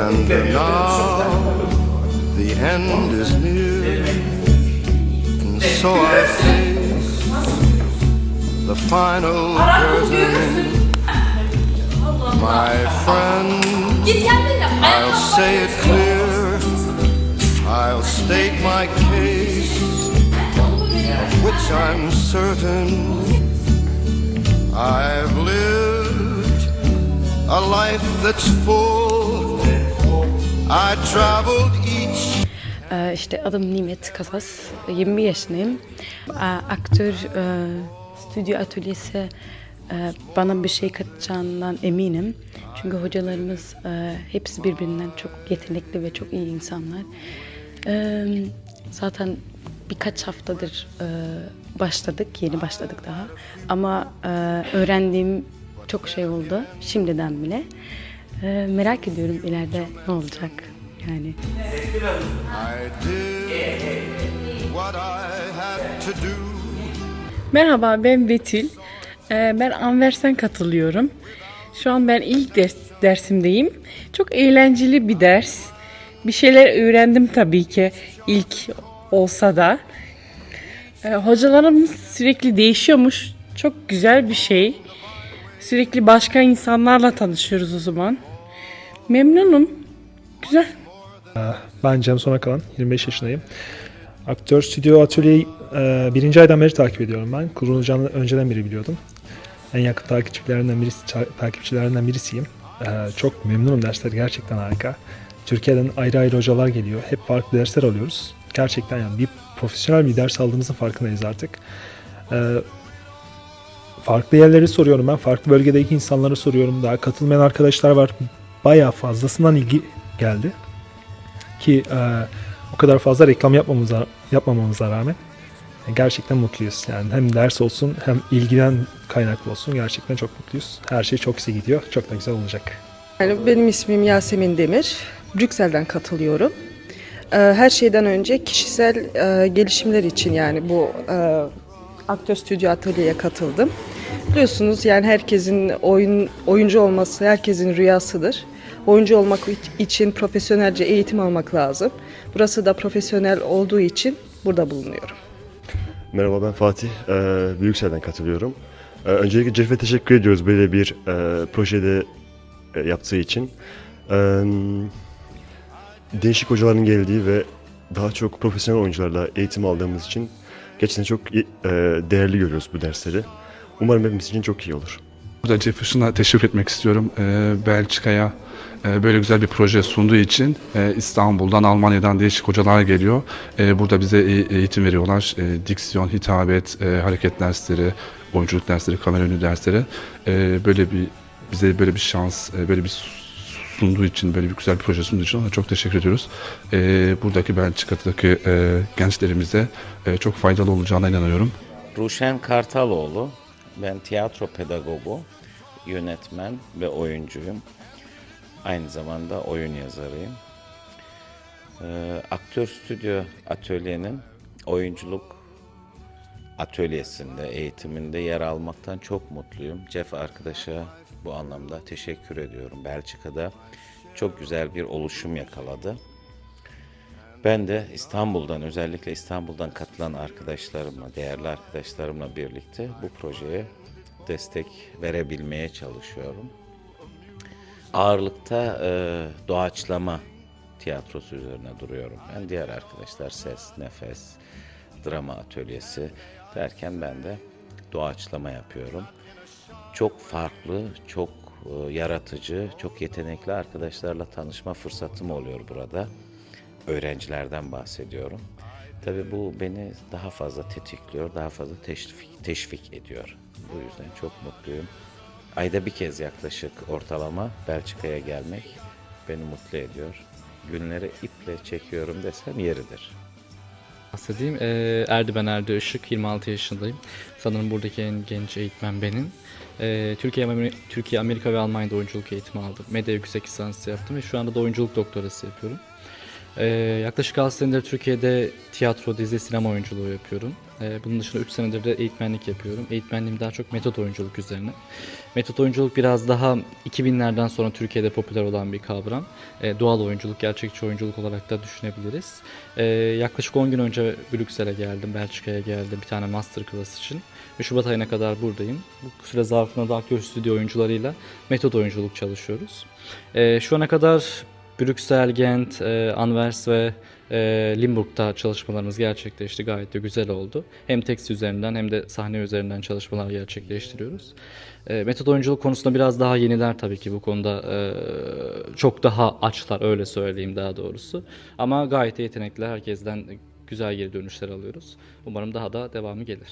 And now the end is near, and so I face the final curtain. My friend, I'll say it clear, I'll state my case, of which I'm certain. I've lived a life that's full, I traveled each. İşte adım Nimet Kazas, 21 yaşındayım. Aktör stüdyo atölyesi bana bir şey katacağından eminim. Çünkü hocalarımız hepsi birbirinden çok yetenekli ve çok iyi insanlar. Zaten birkaç haftadır başladık, yeni başladık daha. Ama öğrendiğim çok şey oldu, şimdiden bile. Merak ediyorum ileride ne olacak yani. Merhaba, ben Betül. Ben Anvers'ten katılıyorum. Şu an ben ilk dersimdeyim. Çok eğlenceli bir ders. Bir şeyler öğrendim tabii ki ilk olsa da. Hocalarımız sürekli değişiyormuş. Çok güzel bir şey. Sürekli başka insanlarla tanışıyoruz o zaman. Memnunum. Güzel. Ben Cem Sonakalan, 25 yaşındayım. Aktör Stüdyo Atölye'yi 1. aydan beri takip ediyorum ben. Kurulacağını önceden beri biliyordum. En yakın takipçilerinden birisiyim. Çok memnunum, dersler gerçekten harika. Türkiye'den ayrı ayrı hocalar geliyor. Hep farklı dersler alıyoruz. Gerçekten yani bir profesyonel bir ders aldığımızın farkındayız artık. Farklı yerleri soruyorum ben. Farklı bölgedeki insanları soruyorum. Daha katılmayan arkadaşlar var. Bayağı fazlasından ilgi geldi. Ki o kadar fazla reklam yapmamamıza rağmen gerçekten mutluyuz. Yani hem ders olsun hem ilgiden kaynaklı olsun, gerçekten çok mutluyuz. Her şey çok iyi gidiyor. Çok da güzel olacak. Yani benim ismim Yasemin Demir. Brüksel'den katılıyorum. Her şeyden önce kişisel gelişimler için yani bu aktör stüdyo atölyeye katıldım. Biliyorsunuz yani herkesin oyuncu olması herkesin rüyasıdır. Oyuncu olmak için profesyonelce eğitim almak lazım. Burası da profesyonel olduğu için burada bulunuyorum. Merhaba, ben Fatih. Brüksel'den katılıyorum. Öncelikle Cef'e teşekkür ediyoruz böyle bir projede yaptığı için. Değişik hocaların geldiği ve daha çok profesyonel oyuncularla eğitim aldığımız için gerçekten çok değerli görüyoruz bu dersleri. Umarım hepimiz için çok iyi olur. Burada Jeff Işın'a teşekkür etmek istiyorum. Belçika'ya böyle güzel bir proje sunduğu için İstanbul'dan, Almanya'dan değişik hocalar geliyor. Burada bize eğitim veriyorlar. Diksiyon, hitabet, hareket dersleri, oyunculuk dersleri, kamera önü dersleri. Bize böyle bir şans, böyle bir sunduğu için, böyle bir güzel bir proje sunduğu için ona çok teşekkür ediyoruz. Buradaki Belçika'daki gençlerimize çok faydalı olacağına inanıyorum. Ruşen Kartaloğlu, ben tiyatro pedagogu, yönetmen ve oyuncuyum. Aynı zamanda oyun yazarıyım. Aktör Stüdyo Atölye'nin oyunculuk atölyesinde, eğitiminde yer almaktan çok mutluyum. Jeff arkadaşa bu anlamda teşekkür ediyorum. Belçika'da çok güzel bir oluşum yakaladı. Ben de İstanbul'dan, özellikle İstanbul'dan katılan arkadaşlarımla, değerli arkadaşlarımla birlikte bu projeye destek verebilmeye çalışıyorum. Ağırlıkta doğaçlama tiyatrosu üzerine duruyorum. Ben diğer arkadaşlar ses, nefes, drama atölyesi derken ben de doğaçlama yapıyorum. Çok farklı, çok yaratıcı, çok yetenekli arkadaşlarla tanışma fırsatım oluyor burada. Öğrencilerden bahsediyorum. Tabii bu beni daha fazla tetikliyor, daha fazla teşvik ediyor. Bu yüzden çok mutluyum. Ayda bir kez yaklaşık ortalama Belçika'ya gelmek beni mutlu ediyor. Günleri iple çekiyorum desem yeridir. Bahsedeyim. Ben Erdi Işık, 26 yaşındayım. Sanırım buradaki en genç eğitmen benim. Türkiye, Amerika ve Almanya'da oyunculuk eğitimi aldım. Medya yüksek lisansı yaptım ve şu anda da oyunculuk doktorası yapıyorum. Yaklaşık 6 senedir Türkiye'de tiyatro, dizi, sinema oyunculuğu yapıyorum. Bunun dışında 3 senedir de eğitmenlik yapıyorum. Eğitmenliğim daha çok metot oyunculuk üzerine. Metot oyunculuk biraz daha 2000'lerden sonra Türkiye'de popüler olan bir kavram. Doğal oyunculuk, gerçekçi oyunculuk olarak da düşünebiliriz. Yaklaşık 10 gün önce Brüksel'e geldim, Belçika'ya geldim bir tane masterclass için. Ve Şubat ayına kadar buradayım. Bu süre zarfında da aktör stüdyo oyuncularıyla metot oyunculuk çalışıyoruz. Şu ana kadar Brüksel, Gent, Anvers ve Limburg'da çalışmalarımız gerçekleşti. Gayet de güzel oldu. Hem tekst üzerinden hem de sahne üzerinden çalışmalar gerçekleştiriyoruz. Metot oyunculuk konusunda biraz daha yeniler tabii ki bu konuda. Çok daha açlar, öyle söyleyeyim daha doğrusu. Ama gayet yetenekli, herkesten güzel geri dönüşler alıyoruz. Umarım daha da devamı gelir.